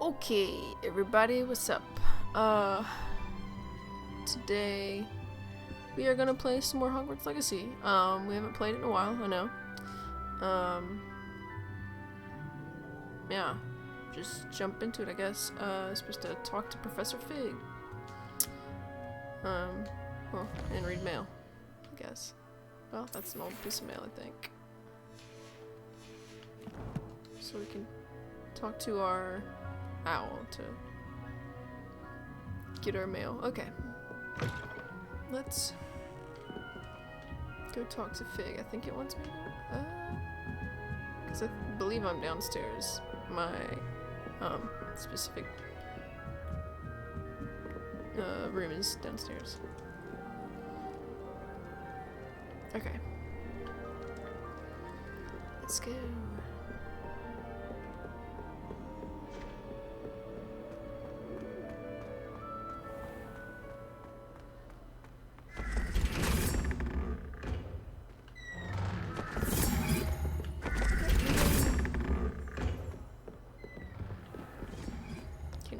Okay, everybody, what's up? Today we are gonna play some more Hogwarts Legacy. We haven't played it in a while, I know. Yeah, just jump into it, I guess. Supposed to talk to Professor Fig. Well, and read mail, I guess. Well, that's an old piece of mail, I think. So we can talk to our owl to get our mail. Okay. Let's go talk to Fig. I think it wants me to go. Because I believe I'm downstairs. My specific room is downstairs. Okay. Let's go.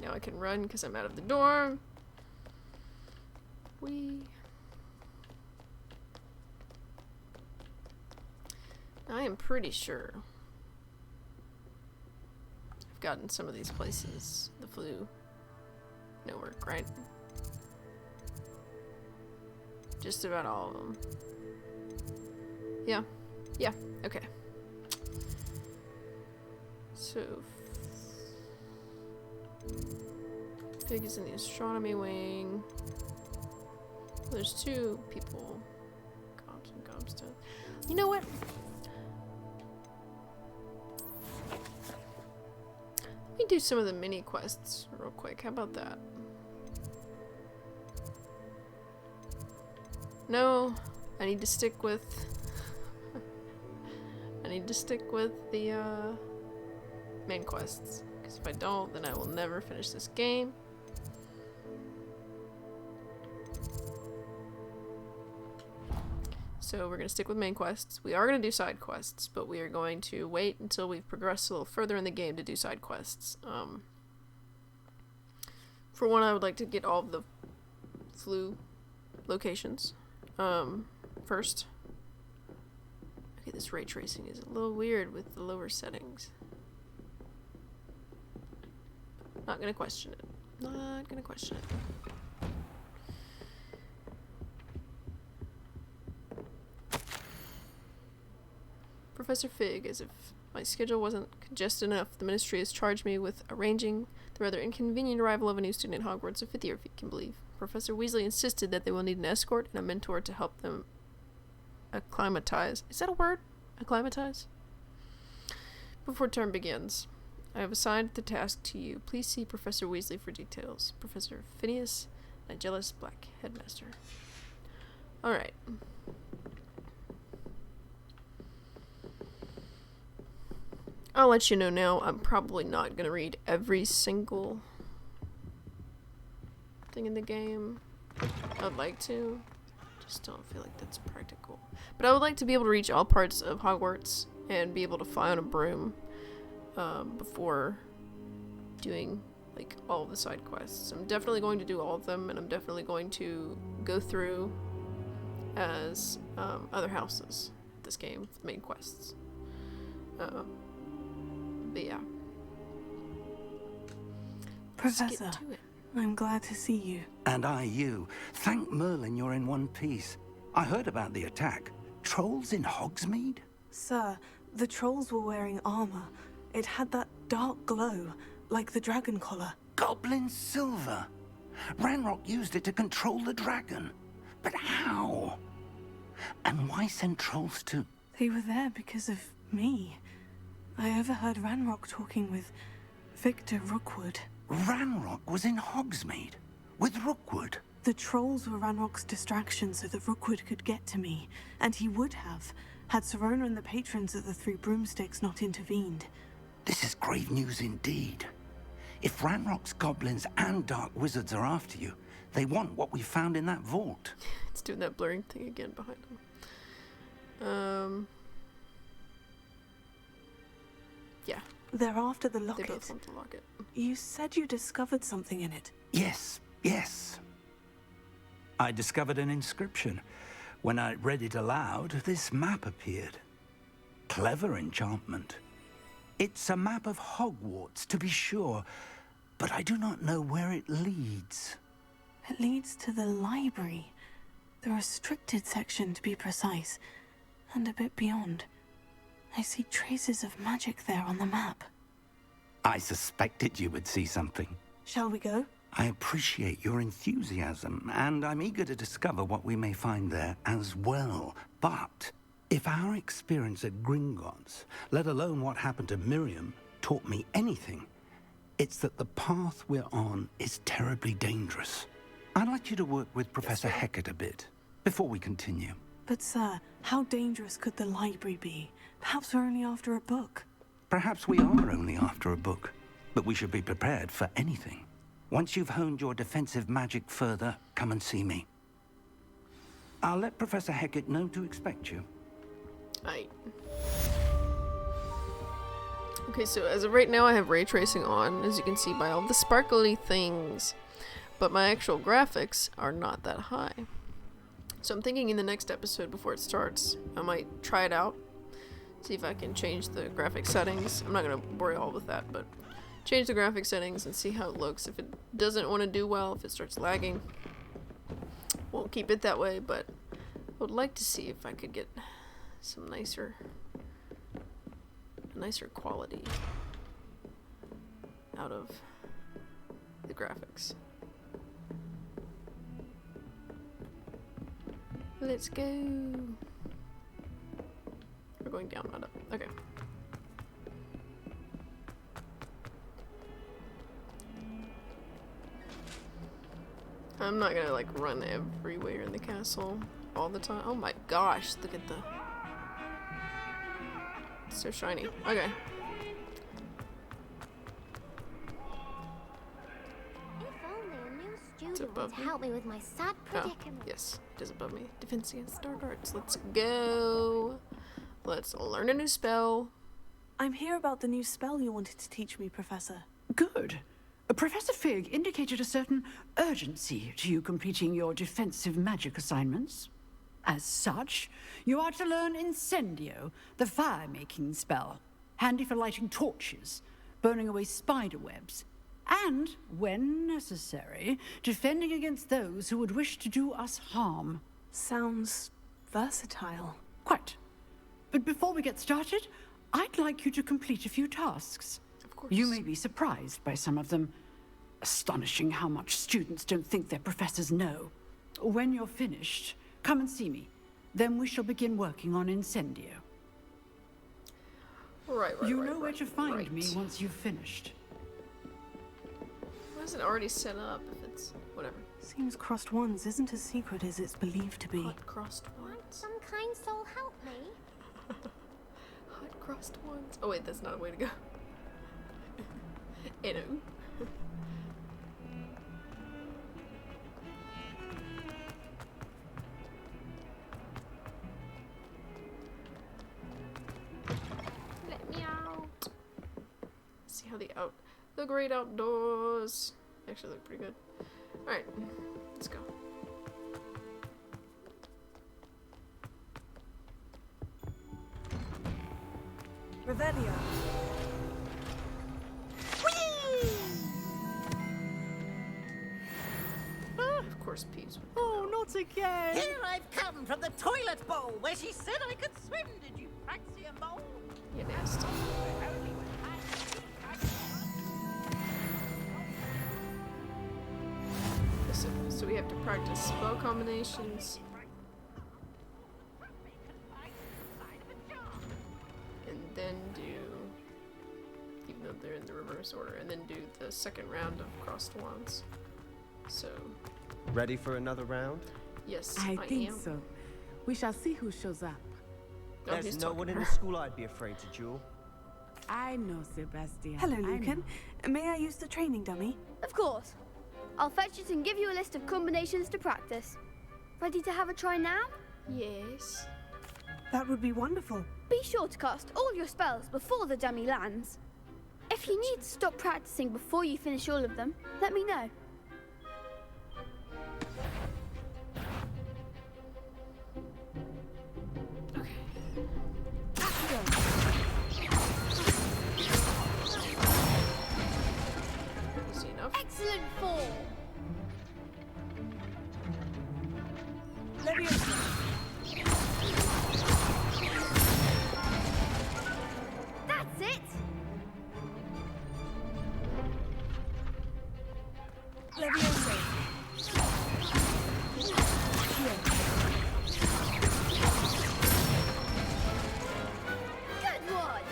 Now I can run because I'm out of the dorm. I am pretty sure I've gotten some of these places. The flu. No work, right? Just about all of them. Yeah. Yeah. Okay. So Fig is in the astronomy wing. There's two people. Cobbs and Gobstone. You know what? Let me do some of the mini quests real quick. How about that? No, I need to stick with the main quests. Because if I don't, then I will never finish this game. So we're going to stick with main quests. We are going to do side quests, but we are going to wait until we've progressed a little further in the game to do side quests. For one, I would like to get all of the flu locations first. Okay, this ray tracing is a little weird with the lower settings. Not going to question it. Not going to question it. Professor Fig, as if my schedule wasn't congested enough, the ministry has charged me with arranging the rather inconvenient arrival of a new student at Hogwarts, a fifth year, if you can believe. Professor Weasley insisted that they will need an escort and a mentor to help them acclimatize. Is that a word? Acclimatize? Before term begins. I have assigned the task to you. Please see Professor Weasley for details. Professor Phineas Nigellus Black, Headmaster. Alright. I'll let you know now, I'm probably not going to read every single thing in the game. I'd like to. Just don't feel like that's practical. But I would like to be able to reach all parts of Hogwarts and be able to fly on a broom before doing like all of the side quests. I'm definitely going to do all of them, and I'm definitely going to go through as other houses this game with main quests. But yeah. Professor, I'm glad to see you. And I you. Thank Merlin you're in one piece. I heard about the attack. Trolls in Hogsmeade? Sir, the trolls were wearing armor. It had that dark glow, like the dragon collar. Goblin silver. Ranrock used it to control the dragon. But how? And why send trolls to... They were there because of me. I overheard Ranrock talking with Victor Rookwood. Ranrock was in Hogsmeade? With Rookwood? The trolls were Ranrock's distraction so that Rookwood could get to me. And he would have, had Sirona and the patrons of the Three Broomsticks not intervened. This is grave news indeed. If Ranrock's goblins and dark wizards are after you, they want what we found in that vault. It's doing that blurring thing again behind them. Yeah. They're after the locket. They both want the locket. You said you discovered something in it. Yes, yes. I discovered an inscription. When I read it aloud, this map appeared. Clever enchantment. It's a map of Hogwarts, to be sure, but I do not know where it leads. It leads to the library. The restricted section, to be precise, and a bit beyond. I see traces of magic there on the map. I suspected you would see something. Shall we go? I appreciate your enthusiasm, and I'm eager to discover what we may find there as well. But if our experience at Gringotts, let alone what happened to Miriam, taught me anything, it's that the path we're on is terribly dangerous. I'd like you to work with Professor Hecat a bit before we continue. But sir, how dangerous could the library be? Perhaps we're only after a book. Perhaps we are only after a book, but we should be prepared for anything. Once you've honed your defensive magic further, come and see me. I'll let Professor Hecat know to expect you. Aight. Okay, so as of right now I have ray tracing on, as you can see by all the sparkly things. But my actual graphics are not that high. So I'm thinking in the next episode before it starts, I might try it out. See if I can change the graphic settings. I'm not going to bore you all with that, but change the graphic settings and see how it looks. If it doesn't want to do well, if it starts lagging, won't keep it that way, but I would like to see if I could get some nicer quality out of the graphics. Let's go. We're going down, not up. Okay. I'm not gonna like run everywhere in the castle all the time. Oh my gosh, look at the... It's so shiny. Okay. If only a new It's student above would me. help me with my sad predicament. Oh, yes, it is above me. Defense against dark arts. Let's go. Let's learn a new spell. I'm here about the new spell you wanted to teach me, Professor. Good. Professor Fig indicated a certain urgency to you completing your defensive magic assignments. As such, you are to learn Incendio, the fire-making spell, handy for lighting torches, burning away spider webs, and, when necessary, defending against those who would wish to do us harm. Sounds versatile. Quite. But before we get started, I'd like you to complete a few tasks. Of course. You may be surprised by some of them. Astonishing how much students don't think their professors know. When you're finished, come and see me. Then we shall begin working on Incendio. Right. You know where to find me once you've finished. Why is it already set up if it's... whatever. Seems crossed ones isn't as secret as it's believed to be. Hot crossed ones? Some kind soul help me. Hot crossed ones? Oh wait, that's not a way to go. Ew. Let me out. See how the great outdoors actually look pretty good. Alright, let's go. Revelio. Of course, Peeves would come Oh, out. not again! Here I've come from the toilet bowl where she said I could swim. Did you fancy a mole? You nasty. So we have to practice spell combinations. And then do, even though they're in the reverse order, and then do the second round of crossed wands. So, Ready for another round? yes, I I think am. so. We shall see who shows up. Oh, he's There's no talking one to in the her. school I'd be afraid to duel. I know, Sebastian. Hello, I Lucan. know. May I use the training dummy? Of course. I'll fetch it and give you a list of combinations to practice. Ready to have a try now? Yes. That would be wonderful. Be sure to cast all your spells before the dummy lands. If If you need to stop practicing before you finish all of them, let me know. Easy enough. Excellent fall. That's it. Good one.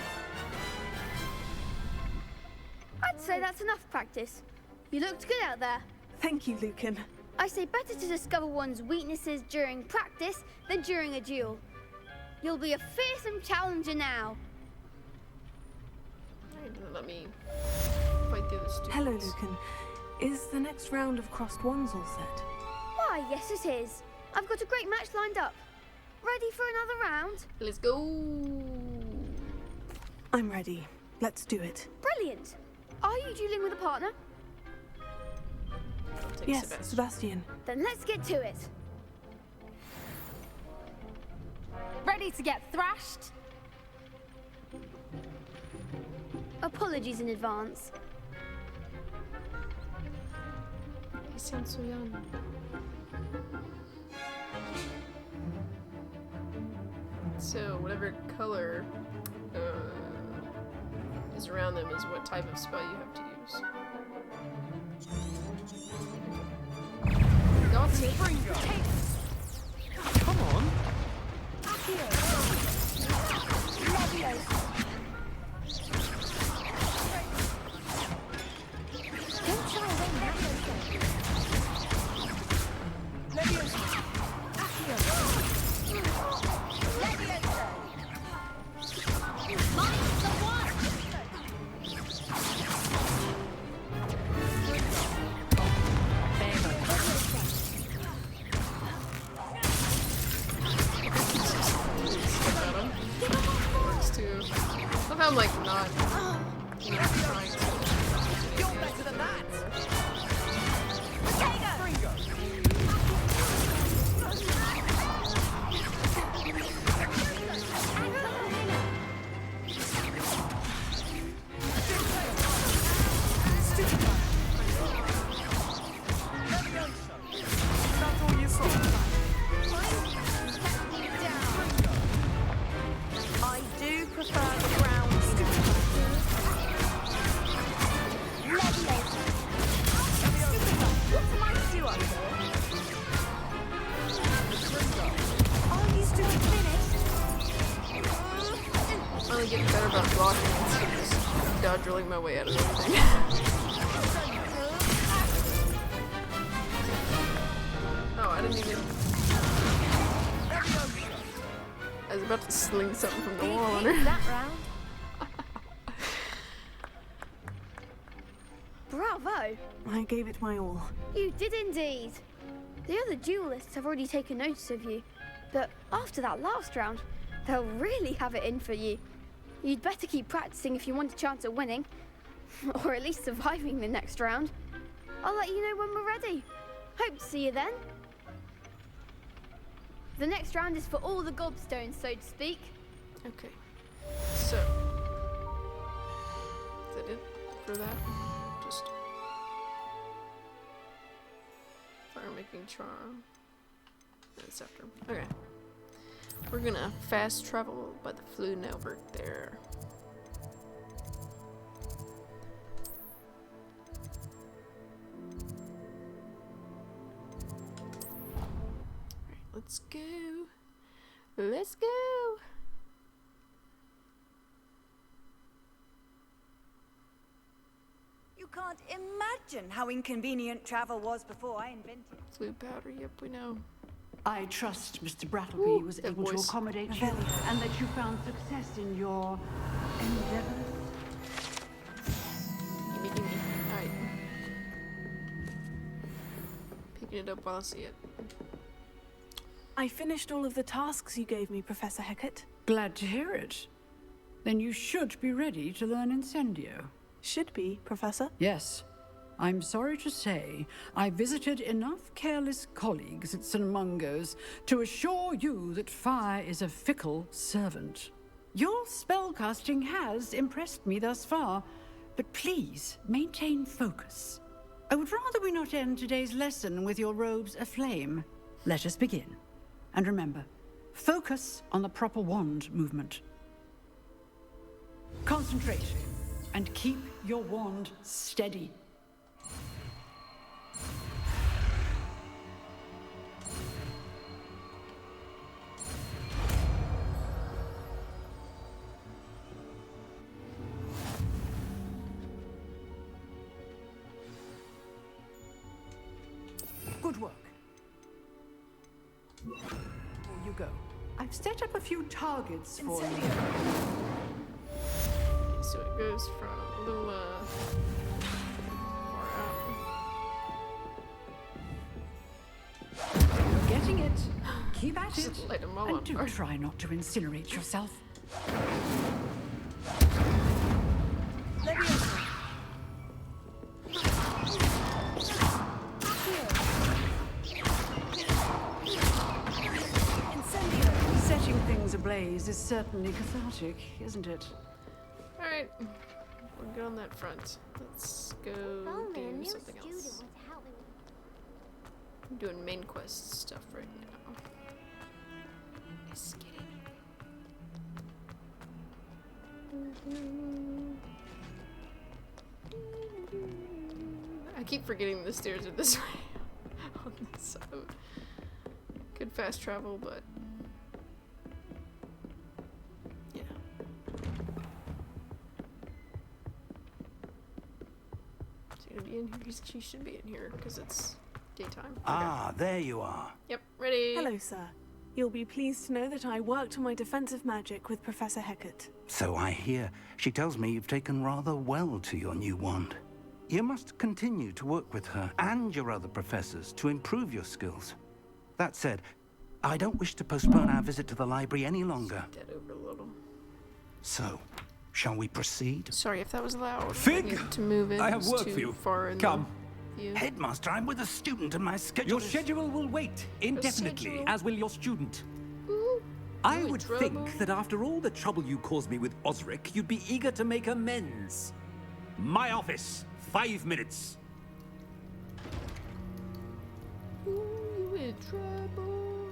I'd say that's enough practice. You looked good out there. Thank you, Lucan. I say better to discover one's weaknesses during practice than during a duel. You'll be a fearsome challenger now. Alright, then let me fight the other students. Hello, Lucan. Is the next round of crossed wands all set? Why, yes it is. I've got a great match lined up. Ready for another round? Let's go. I'm ready. Let's do it. Brilliant. Are you dueling with a partner? I'll take Yes, Sebastian. Sebastian. Then let's get to it. Ready to get thrashed? Apologies in advance. He sounds so young. So whatever color is around them is what type of spell you have to use. Got it. Come on. Works too. Somehow I'm like not trying to. You're better than that. I do prefer the ground. What am I to do up here? Are you still finished? Finally getting better about blocking instead of just dodge rolling my way out of everything. Oh, I didn't even. I was about to sling something from the wall on her. That round. Bravo! I gave it my all. You did indeed. The other duelists have already taken notice of you, but after that last round, they'll really have it in for you. You'd better keep practicing if you want a chance at winning, or at least surviving the next round. I'll let you know when we're ready. Hope to see you then. The next round is for all the gobstones, so to speak. Okay. So. Is that it for that? Just. Fire making charm. That's after. Okay. We're gonna fast travel by the flue network there. Alright, let's go. Let's go. You can't imagine how inconvenient travel was before I invented it. Flue powder, yep, we know. I trust Mr. Brattleby Ooh, was that able to voice. accommodate you and that you found success in your endeavors. Gimme, gimme. Alright. Picking it up while I see it. I finished all of the tasks you gave me, Professor Hecat. Glad to hear it. Then you should be ready to learn Incendio. Should be, Professor. Yes. I'm sorry to say, I visited enough careless colleagues at St. Mungo's to assure you that fire is a fickle servant. Your spellcasting has impressed me thus far, but please maintain focus. I would rather we not end today's lesson with your robes aflame. Let us begin. And remember, focus on the proper wand movement. Concentrate, and keep your wand steady. Good work. Here you go. I've set up a few targets for you. So it goes from a little far out. You're getting it. Keep at it. Just light 'em all And on do fire. try not to incinerate yourself. Setting things ablaze is certainly cathartic, isn't it? Alright. We're good on that front. Let's go Only a do new something student else. was helping me. I'm doing main quest stuff right now. Let's get it. I keep forgetting the stairs are this way on this side. Good fast travel, but yeah. Is he gonna be in here? She should be in here because it's daytime. Ah, there you are. Yep, ready. Hello, sir. You'll be pleased to know that I worked on my defensive magic with Professor Hecat. So I hear. She tells me you've taken rather well to your new wand. You must continue to work with her and your other professors to improve your skills. That said, I don't wish to postpone our visit to the library any longer. That over a little. So, shall we proceed? Sorry if that was loud. Fig! I need to move in. I have It's work too for you. Far in Come. the view. Headmaster, I'm with a student and my schedule Your is... schedule will wait indefinitely, schedule. as will your student. Ooh, I really would trouble. think that after all the trouble you caused me with Osric, you'd be eager to make amends. My office. 5 minutes. Ooh, you in trouble.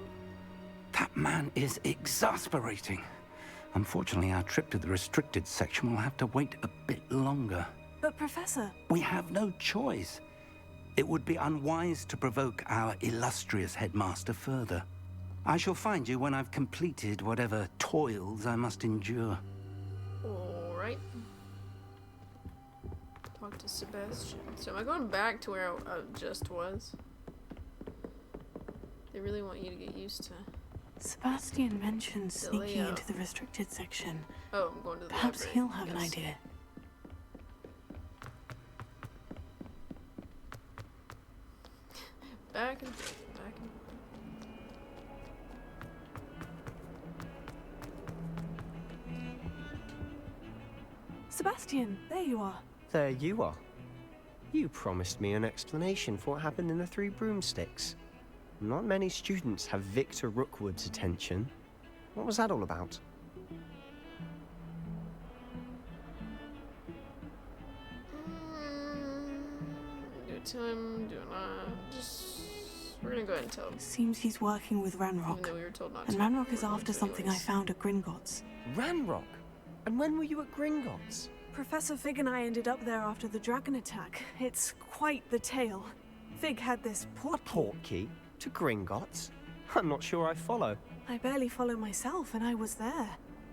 That man is exasperating. Unfortunately, our trip to the restricted section will have to wait a bit longer. But, Professor, We have no choice. It would be unwise to provoke our illustrious headmaster further. I shall find you when I've completed whatever toils I must endure. Alright. Talk to Sebastian. So am I going back to where I just was? They really want you to get used to... Sebastian mentioned The sneaking layout. into the restricted section. Oh, I'm going to the Perhaps library. he'll have an Yes. idea. Back and forth, back and Sebastian, there you are. There you are. You promised me an explanation for what happened in the Three Broomsticks. Not many students have Victor Rookwood's attention. What was that all about? do it to him, do it not. Just... We're gonna go ahead and tell him. Seems he's working with Even Ranrock. though we were told not And to. Ranrock is We're going after to something I anyways. found at Gringotts. Ranrock? And when were you at Gringotts? Professor Fig and I ended up there after the dragon attack. It's quite the tale. Fig had this A port. portkey? To Gringotts? I'm not sure I follow. I barely follow myself, and I was there.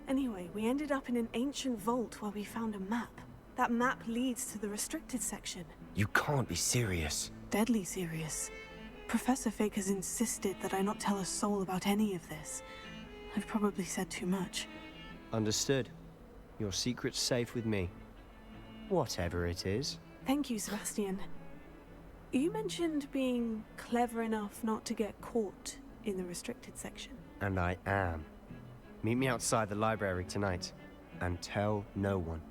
Anyway, we ended up in an ancient vault where we found a map. That map leads to the restricted section. You can't be serious. Deadly serious. Professor Fig has insisted that I not tell a soul about any of this. I've probably said too much. Understood. Your secret's safe with me. Whatever it is. Thank you, Sebastian. You mentioned being clever enough not to get caught in the restricted section. And I am. Meet me outside the library tonight. And tell no one.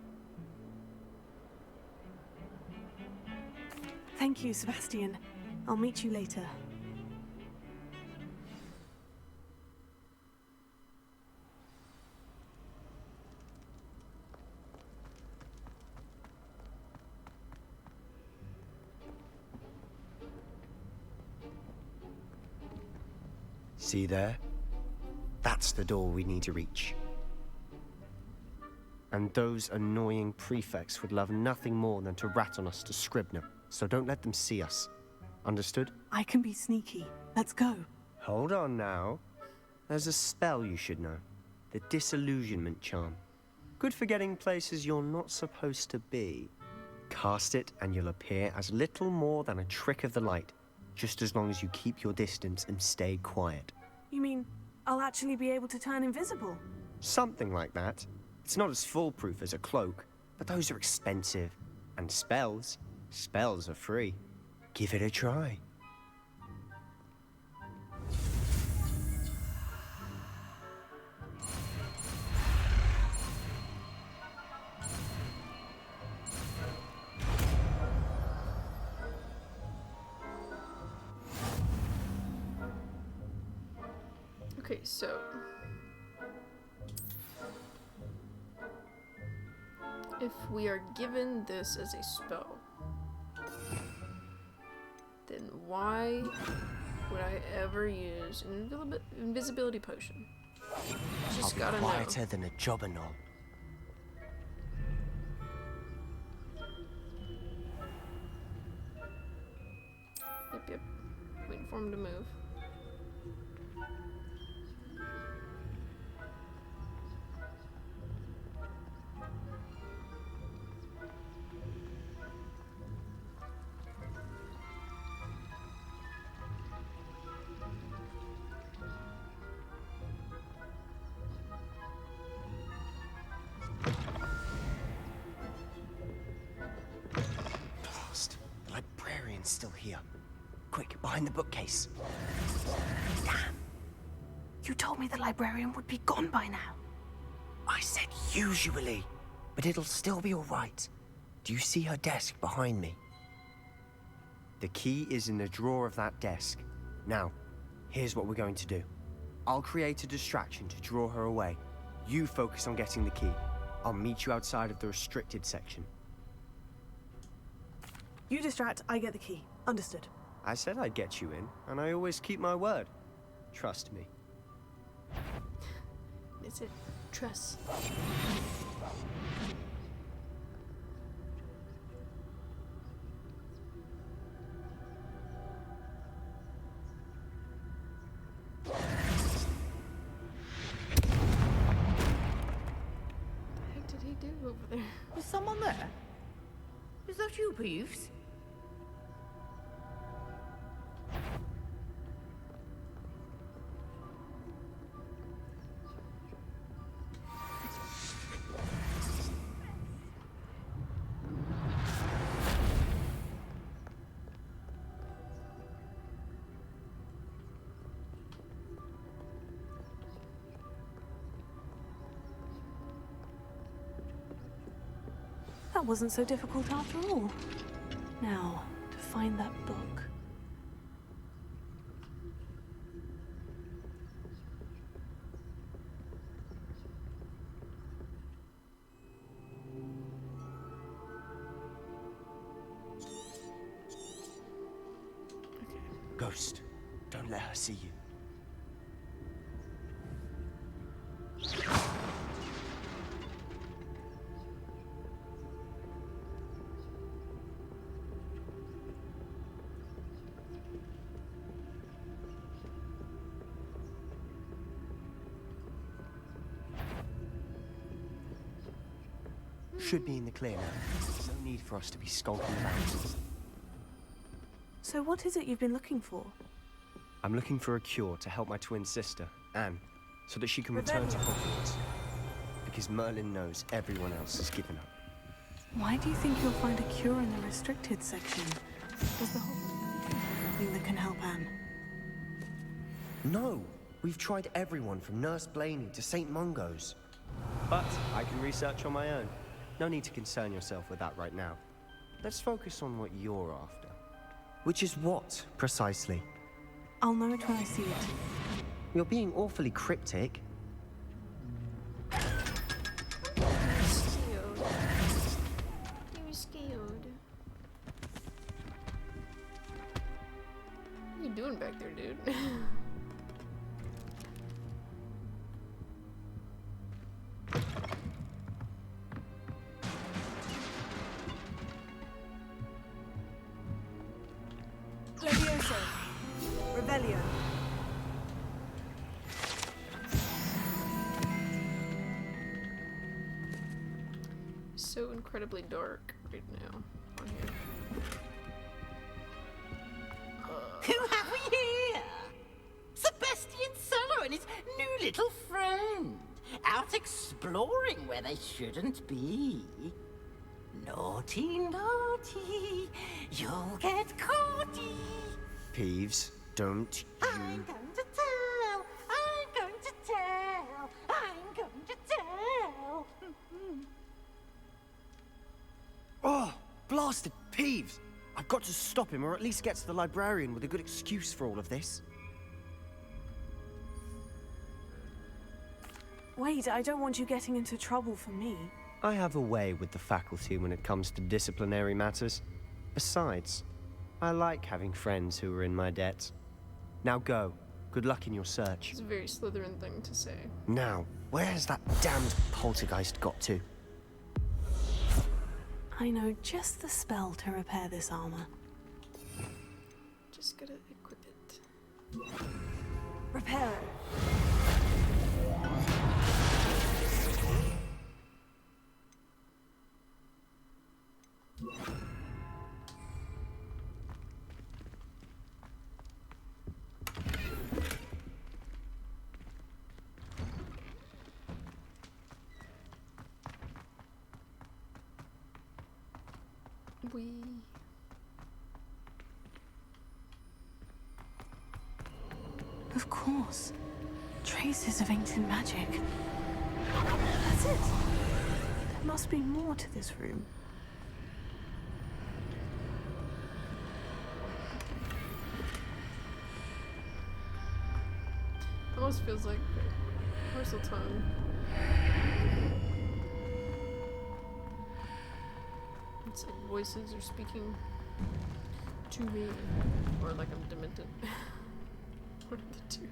Thank you, Sebastian. I'll meet you later. See there? That's the door we need to reach. And those annoying prefects would love nothing more than to rat on us to Scribner, so don't let them see us. Understood? I can be sneaky. Let's go. Hold on now. There's a spell you should know. The Disillusionment Charm. Good for getting places you're not supposed to be. Cast it and you'll appear as little more than a trick of the light, just as long as you keep your distance and stay quiet. You mean I'll actually be able to turn invisible? Something like that. It's not as foolproof as a cloak, but those are expensive. And spells are free. Give it a try. Okay, so if we are given this as a spell, then why would I ever use an invisibility potion? Just gotta know. I'll be quieter than a jobberknoll. Yep. Waiting for him to move. The librarian's still here. Quick, behind the bookcase. Damn. You told me the librarian would be gone by now. I said usually, but it'll still be all right. Do you see her desk behind me? The key is in the drawer of that desk. Now, here's what we're going to do. I'll create a distraction to draw her away. You focus on getting the key. I'll meet you outside of the restricted section. You distract, I get the key. Understood. I said I'd get you in, and I always keep my word. Trust me. Is it trust? What the heck did he do over there? Is someone there? Is that you, Peeves? That wasn't so difficult after all. Now, to find that book. Ghost, don't let her see you. Should be in the clear now. No need for us to be skulking about. So what is it you've been looking for? I'm looking for a cure to help my twin sister, Anne, so that she can return to Hogwarts. Because Merlin knows everyone else has given up. Why do you think you'll find a cure in the restricted section? Does the nothing that can help Anne? No! We've tried everyone from Nurse Blaney to St. Mungo's. But I can research on my own. No need to concern yourself with that right now. Let's focus on what you're after. Which is what, precisely? I'll know it when I see it. You're being awfully cryptic. He was scared. What are you doing back there, dude? Levioso. Revelio. So incredibly dark right now on here. Who have we here? Sebastian Solo and his new little friend. Out exploring where they shouldn't be. Naughty, naughty. You'll get caughty. Peeves, don't you... I'm going to tell. I'm going to tell. I'm going to tell. Oh, blasted Peeves! I've got to stop him, or at least get to the librarian with a good excuse for all of this. Wait, I don't want you getting into trouble for me. I have a way with the faculty when it comes to disciplinary matters. Besides, I like having friends who are in my debt. Now go. Good luck in your search. It's a very Slytherin thing to say. Now, where has that damned poltergeist got to? I know just the spell to repair this armor. Just gotta equip it. Repair. Of course. Traces of ancient magic. That's it. There must be more to this room. Almost feels like Parcel Tongue. It's like voices are speaking to me, or like I'm demented. One of the two.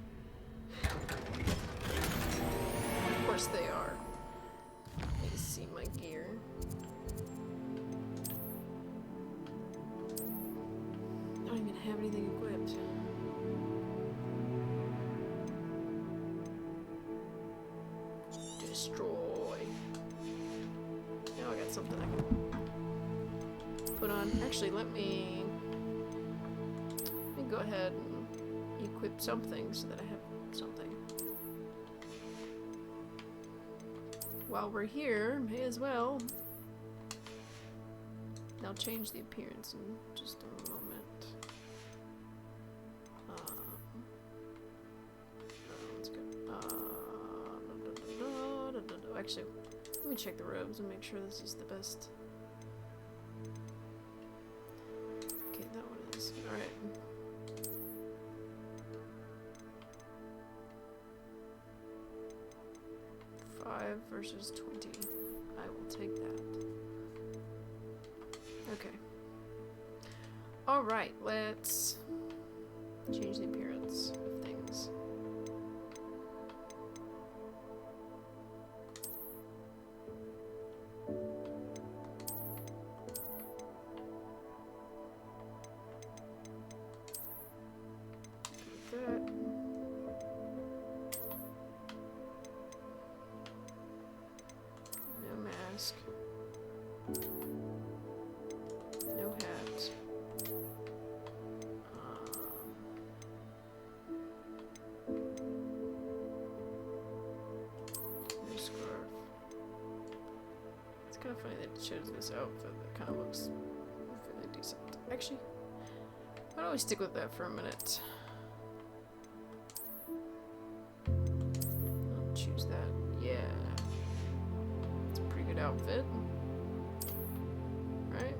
Of course they are. You see my gear. I don't even have anything equipped. Destroy. Now I got something I can put on. Actually, let me go ahead and equip something so that I have something. While we're here, may as well. I'll change the appearance in just a moment. Let's go. Actually, let me check the robes and make sure this is the best. Okay, that one is. Alright. Versus 20. I will take that. Okay. Alright, let's change the appearance of things. That. Mask. No hat. No scarf. It's kind of funny that it chose this outfit that kind of looks fairly decent. Actually, why don't we stick with that for a minute? I'll choose that. Yeah. Outfit, right?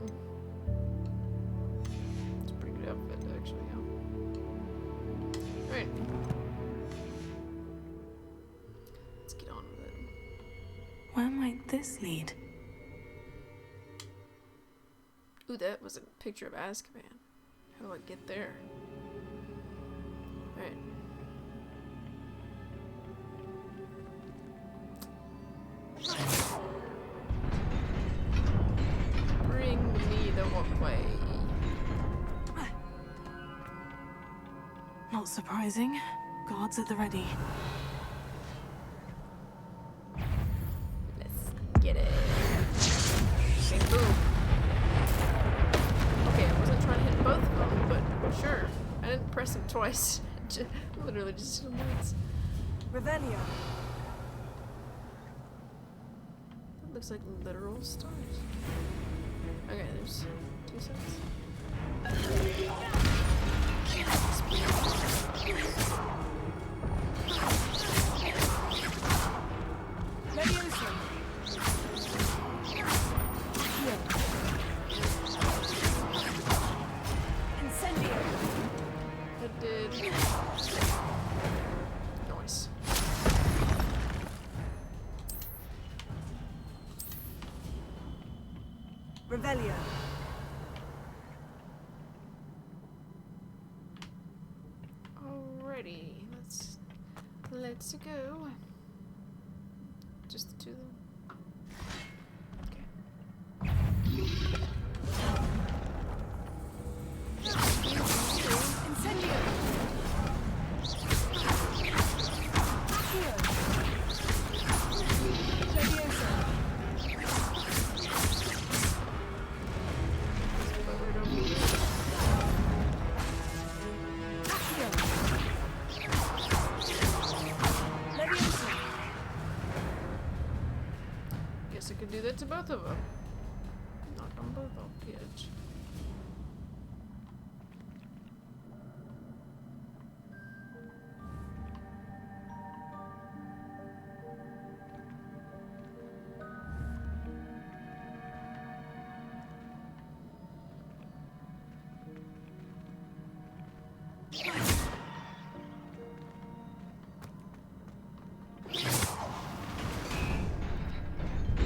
It's a pretty good outfit. Where might this lead? Ooh, that was a picture of Azkaban. How do I get there? Alright. Bring me the walkway. Not surprising. Guards at the ready. Let's get it. Okay, boom. Okay, I wasn't trying to hit both of them, but sure. I didn't press them twice. Literally just hit them once. Revelio. That looks like literal stars. Okay, there's 2 sets. Leviosa. Incendio. That did noise. Revelio. Alrighty, let's go. Just the 2 of them. Incendio. Accio. Leviosa. Accio. Leviosa. Guess I could do that to both of them. Knock them both off the edge.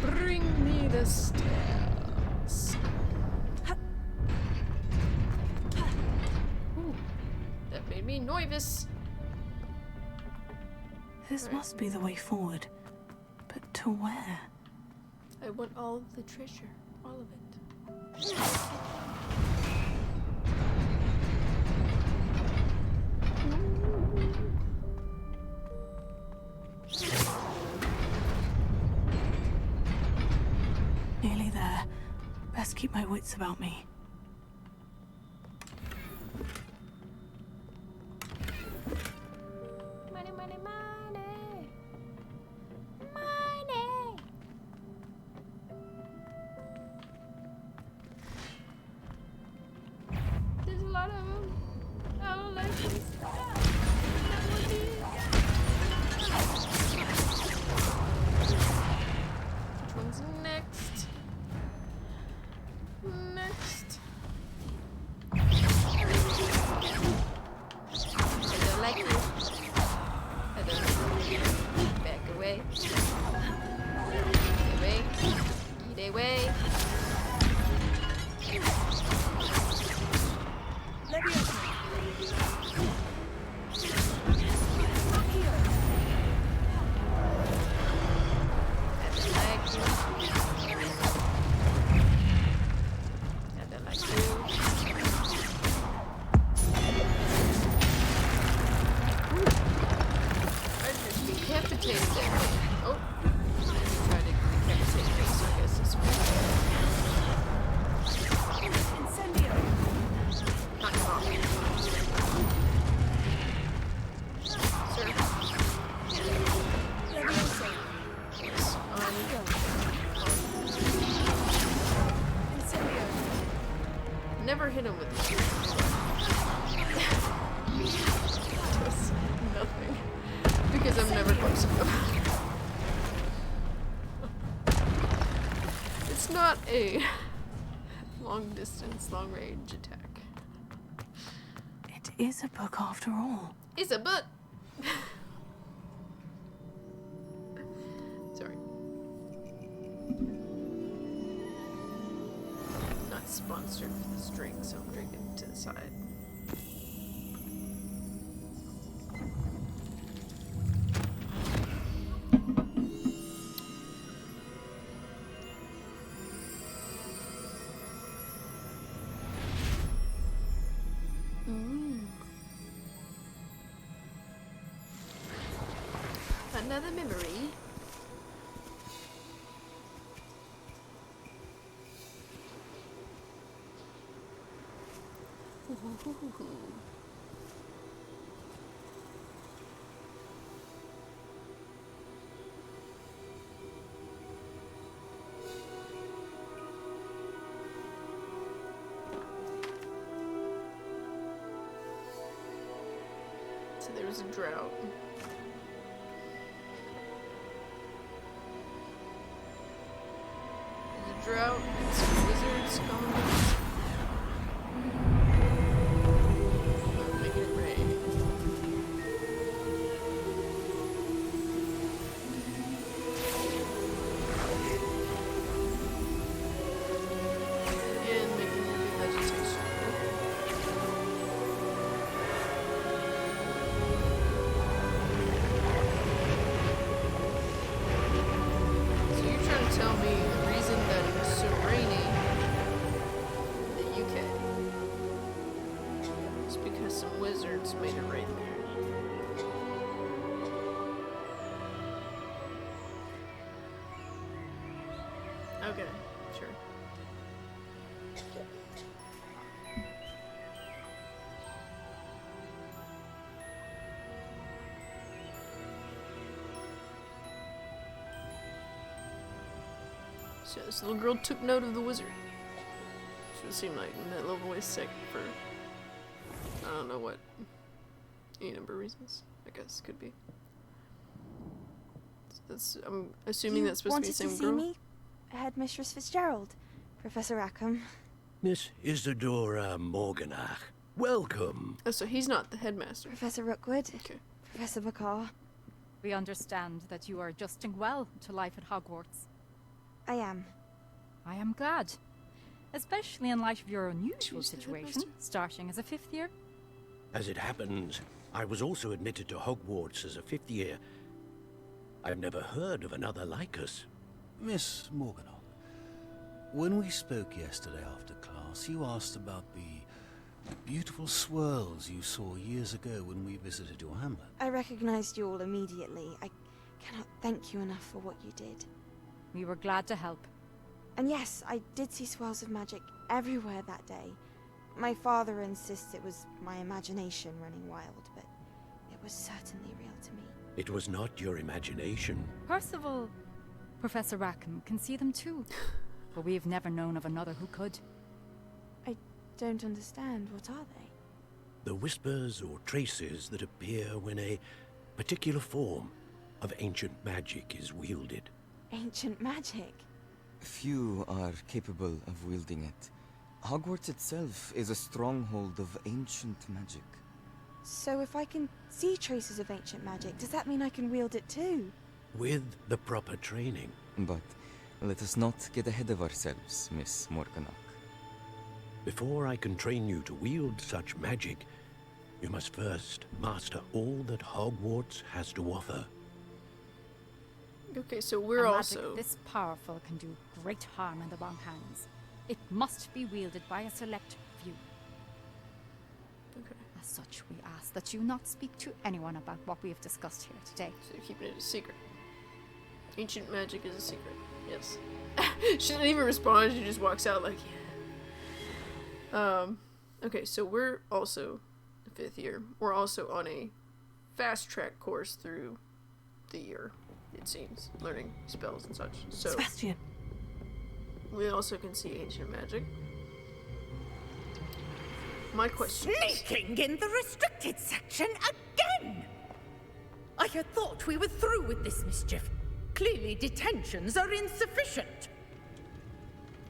Bring me the stairs. Ooh, that made me nervous. This must be the way forward. But to where? I want all of the treasure. All of it. Nearly there. Best keep my wits about me. Money, money, money. Money. There's a lot of them. I don't like this. Which one's next? Next. I don't like you. I don't like you. Back away. Get away. Get away. Leviosa. Never hit him with this. Does nothing. Because I'm never close enough. It's not a long distance, long range attack. It is a book after all. It's a book! Sorry. Not sponsored for this drink, so I'm drinking to the side. Another memory. So there was a drought. Drought and some wizards coming. Making it rain. And making it vegetation. So you're trying to tell me the reason that it was so rainy in the UK is because some wizards made it rain there. Okay, sure. So this little girl took note of the wizard. Should seem like that little boy's sick for I don't know what. Any number of reasons, I guess, could be. That's, I'm assuming that's supposed to be the same girl. You wanted to see me? Headmistress Fitzgerald, Professor Rackham. Miss Isadora Morganach, welcome. Oh, so he's not the headmaster. Professor Rookwood. Okay. Professor McCaw. We understand that you are adjusting well to life at Hogwarts. I am. I am glad. Especially in light of your unusual situation, starting as a 5th year. As it happens, I was also admitted to Hogwarts as a 5th year. I've never heard of another like us. Miss Morganach, when we spoke yesterday after class, you asked about the beautiful swirls you saw years ago when we visited your hamlet. I recognized you all immediately. I cannot thank you enough for what you did. We were glad to help. And yes, I did see swirls of magic everywhere that day. My father insists it was my imagination running wild, but it was certainly real to me. It was not your imagination. Percival, Professor Rackham can see them too. But we've never known of another who could. I don't understand. What are they? The whispers or traces that appear when a particular form of ancient magic is wielded. Ancient magic? Few are capable of wielding it. Hogwarts itself is a stronghold of ancient magic. So if I can see traces of ancient magic, does that mean I can wield it too? With the proper training. But let us not get ahead of ourselves, Miss Morganach. Before I can train you to wield such magic, you must first master all that Hogwarts has to offer. Okay, so we're magic also... this powerful can do great harm in the wrong hands. It must be wielded by a select few. Okay. As such, we ask that you not speak to anyone about what we have discussed here today. So you're keeping it a secret. Ancient magic is a secret. Yes. She didn't even respond, she just walks out like, yeah. Okay, so we're also 5th year. We're also on a fast track course through the year, it seems. Learning spells and such. So Sebastian. We also can see ancient magic. My question Sneaking in the restricted section again! I had thought we were through with this mischief. Clearly detentions are insufficient.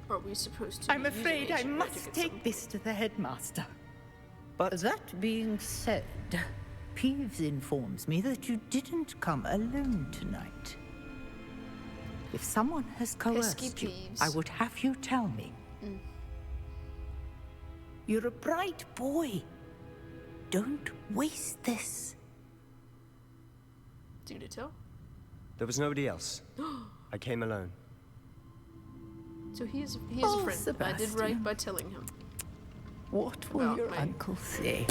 Are we supposed to? I'm afraid I must take this to the headmaster. But that being said, Peeves informs me that you didn't come alone tonight. If someone has coerced you, I would have you tell me. You're a bright boy. Don't waste this. Do to tell? There was nobody else. I came alone. So he is a friend. Sebastian. I did right by telling him. What will your uncle say?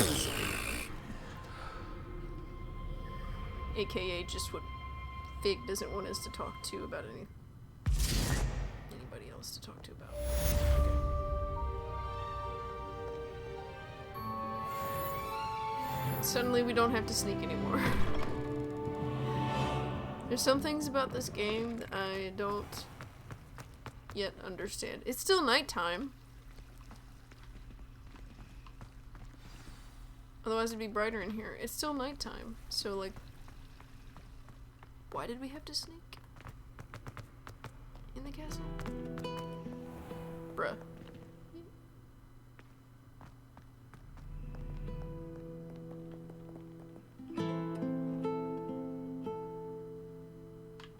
AKA just what Fig doesn't want us to talk to about anybody else to talk to about. Suddenly we don't have to sneak anymore. There's some things about this game that I don't yet understand. It's still nighttime. Otherwise it'd be brighter in here. It's still nighttime. So like, why did we have to sneak in the castle? Bruh.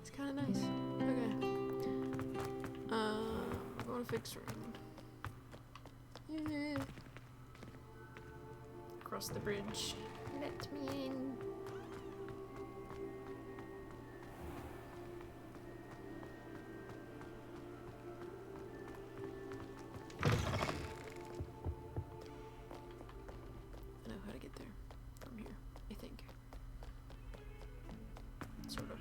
It's kind of nice. Okay. I'm going to fix room. Yeah. Across the bridge. Let me in. I know how to get there from here, I think. Sort of.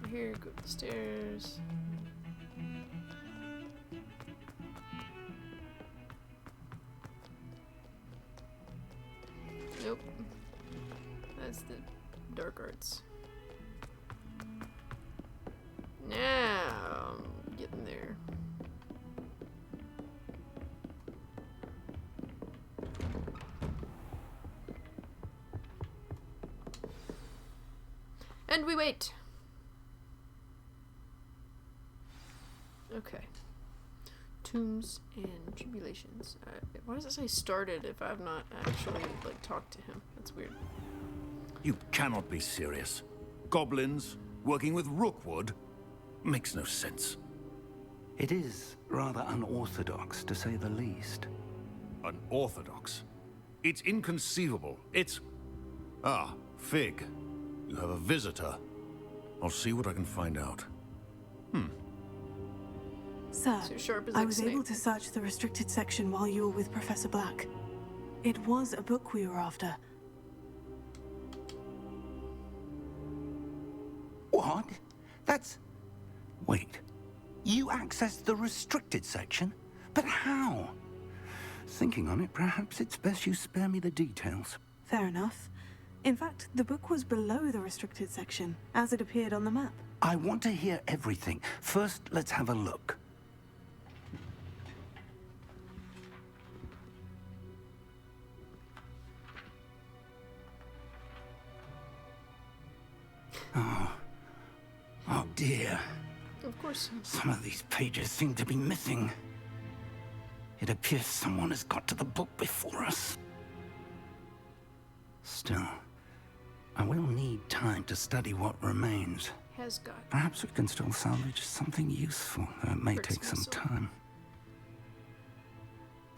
Over here, go up the stairs. Nope. That's the dark arts. Now I'm getting there. And we wait. Okay. Tombs and tribulations. Why does it say started if I've not actually, like, talked to him? That's weird. You cannot be serious. Goblins working with Rookwood makes no sense. It is rather unorthodox, to say the least. Unorthodox? It's inconceivable. It's... Ah, Fig. You have a visitor. I'll see what I can find out. Sir, So sharp as I like was Snape. able to search the restricted section while you were with Professor Black. It was a book we were after. What? That's... Wait. You accessed the restricted section? But how? Thinking on it, perhaps it's best you spare me the details. Fair enough. In fact, the book was below the restricted section, as it appeared on the map. I want to hear everything. First, let's have a look. Oh dear. Of course. Some of these pages seem to be missing. It appears someone has got to the book before us. Still, I will need time to study what remains. Has got. Perhaps we can still salvage something useful, though it may Bricks take some vessel. time.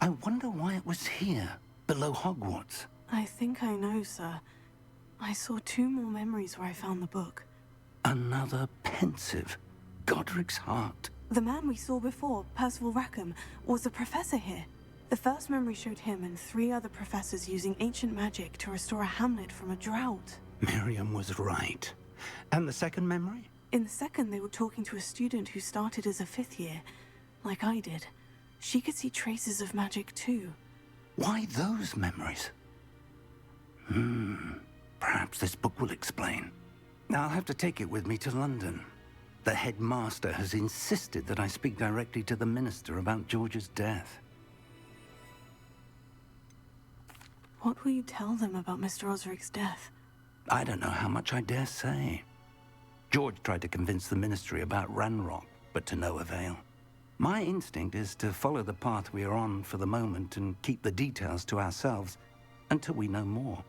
I wonder why it was here, below Hogwarts. I think I know, sir. I saw 2 more memories where I found the book. Another pensive. Godric's heart. The man we saw before, Percival Rackham, was a professor here. The first memory showed him and 3 other professors using ancient magic to restore a hamlet from a drought. Miriam was right. And the second memory? In the second, they were talking to a student who started as a 5th year, like I did. She could see traces of magic too. Why those memories? Perhaps this book will explain. I'll have to take it with me to London. The headmaster has insisted that I speak directly to the minister about George's death. What will you tell them about Mr. Osric's death? I don't know how much I dare say. George tried to convince the ministry about Ranrock, but to no avail. My instinct is to follow the path we are on for the moment and keep the details to ourselves until we know more.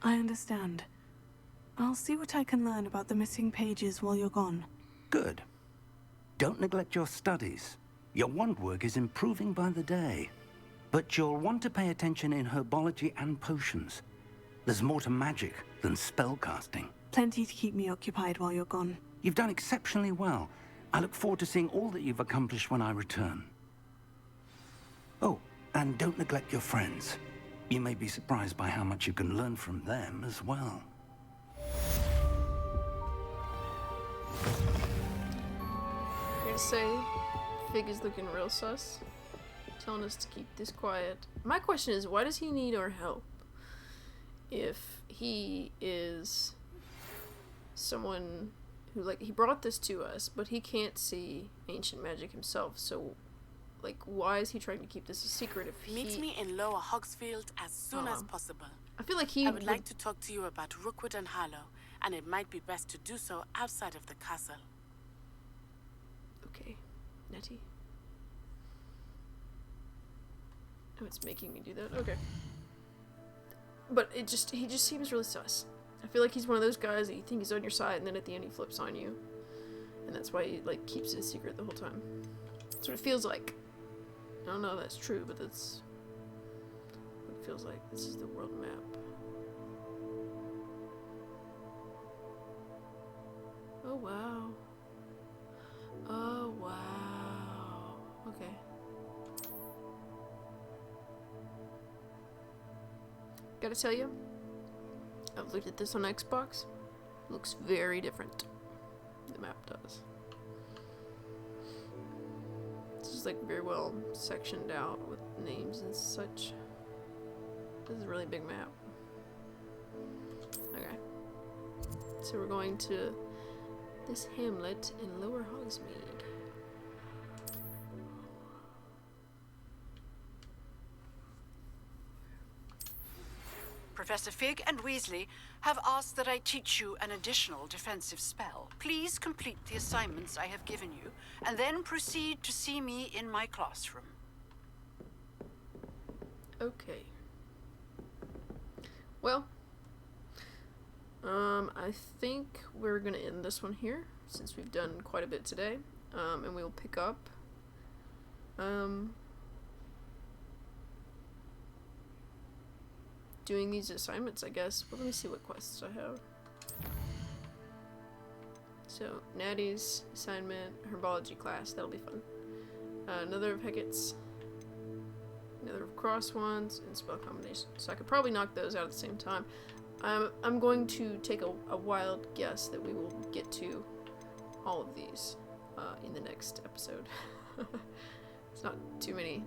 I understand. I'll see what I can learn about the missing pages while you're gone. Good. Don't neglect your studies. Your wand work is improving by the day. But you'll want to pay attention in herbology and potions. There's more to magic than spellcasting. Plenty to keep me occupied while you're gone. You've done exceptionally well. I look forward to seeing all that you've accomplished when I return. Oh, and don't neglect your friends. You may be surprised by how much you can learn from them as well. I'm gonna say Fig is looking real sus. Telling us to keep this quiet. My question is, why does he need our help? If he is someone who, like, he brought this to us, but he can't see ancient magic himself, so, like, why is he trying to keep this a secret if he... Meet me in Lower Hogsfield as soon as possible. I feel like he I would like to talk to you about Rookwood and Harlow, and it might be best to do so outside of the castle. Okay, Nettie. Oh, it's making me do that? Okay. But he just seems really sus. I feel like he's one of those guys that you think he's on your side, and then at the end he flips on you. And that's why he, like, keeps it a secret the whole time. That's what it feels like. I don't know if that's true, but that's what it feels like. This is the world map. Oh, wow. Oh, wow. Okay. Gotta tell you, I've looked at this on Xbox. Looks very different. The map does. This is like very well sectioned out with names and such. This is a really big map. Okay. So we're going to this hamlet in Lower Hogsmeade. Professor Fig and Weasley have asked that I teach you an additional defensive spell. Please complete the assignments I have given you, and then proceed to see me in my classroom. Okay. Well, I think we're gonna end this one here, since we've done quite a bit today, and we'll pick up, doing these assignments, I guess. Well, let me see what quests I have. So, Natty's assignment, herbology class, that'll be fun. Another of Hecat's, another of cross ones, and spell combinations. So I could probably knock those out at the same time. I'm going to take a wild guess that we will get to all of these in the next episode. It's not too many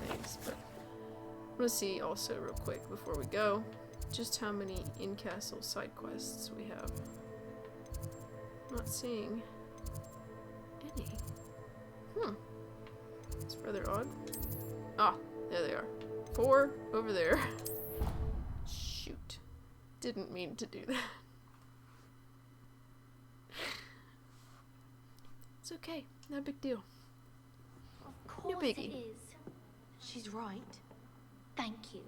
things, but I'm gonna see also real quick before we go just how many in-castle side quests we have. I'm not seeing any. It's rather odd. Ah, there they are. 4 over there. Shoot. Didn't mean to do that. It's okay. No big deal. Of course No biggie. it is. She's right. Thank you.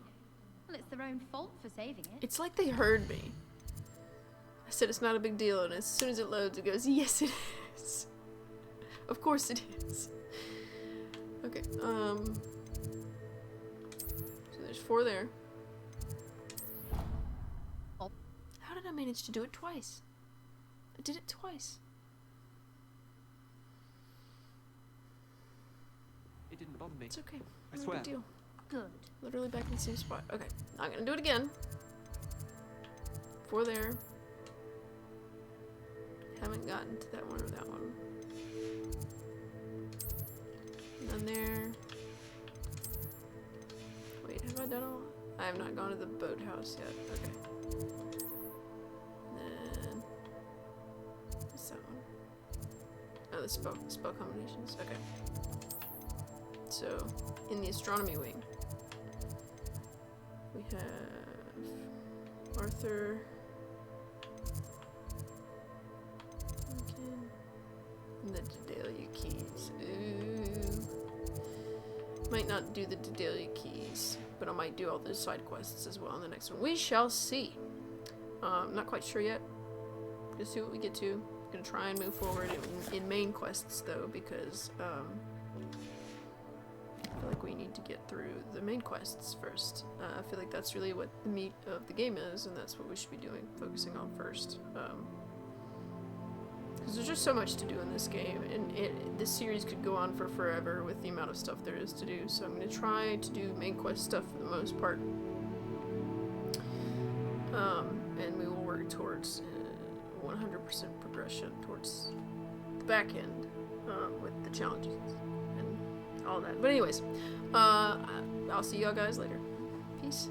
Well, it's their own fault for saving it. It's like they heard me. I said it's not a big deal, and as soon as it loads, it goes, yes, it is. Of course it is. Okay, so there's 4 there. How did I manage to do it twice? I did it twice. It didn't bother me. It's okay. I No swear. big deal. Good. Literally back in the same spot. Okay, I'm gonna do it again. 4 there. Haven't gotten to that one or that one. None there. Wait, have I done all? I have not gone to the boathouse yet. Okay. Then what's that one? Oh, the spell combinations. Okay. So in the astronomy wing, we have Arthur. Lincoln, and the Daedalus keys. Ooh. Might not do the Daedalus keys, but I might do all those side quests as well in the next one. We shall see. Not quite sure yet. Gonna see what we get to. Gonna try and move forward in main quests though, because I feel like we need to get through the main quests first. I feel like that's really what the meat of the game is, and that's what we should be doing, focusing on first. Because there's just so much to do in this game, and this series could go on for forever with the amount of stuff there is to do, so I'm going to try to do main quest stuff for the most part. And we will work towards 100% progression towards the back end with the challenges and all that. But anyways, I'll see y'all guys later. Peace.